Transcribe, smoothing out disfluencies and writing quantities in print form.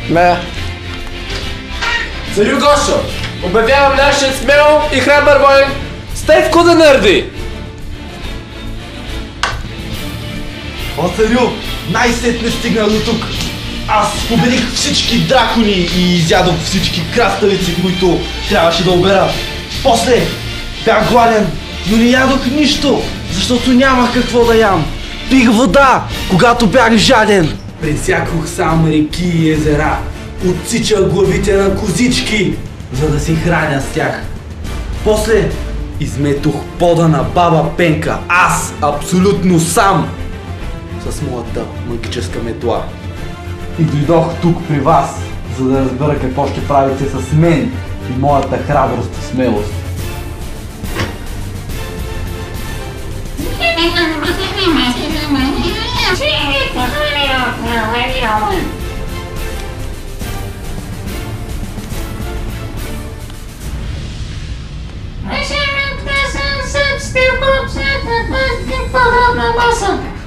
Не. Царю Гошо, обявявам нашия смел и храбър воин Стефко Денърди! О, царю, най-сетне стигна до тук. Аз победих всички дракони и изядох всички краставици, които трябваше да обера. После бях гладен, но не ядох нищо, защото нямах какво да ям. Пих вода, когато бях жаден. Пресякох сам реки и езера. Отсичах главите на козички, за да се храня с тях. После изметох пода на баба Пенка. Аз абсолютно сам. С моята магическа метла. И дойдох тук при вас, за да разбера какво ще правите с мен и моята храброст и смелост. Подробна маса.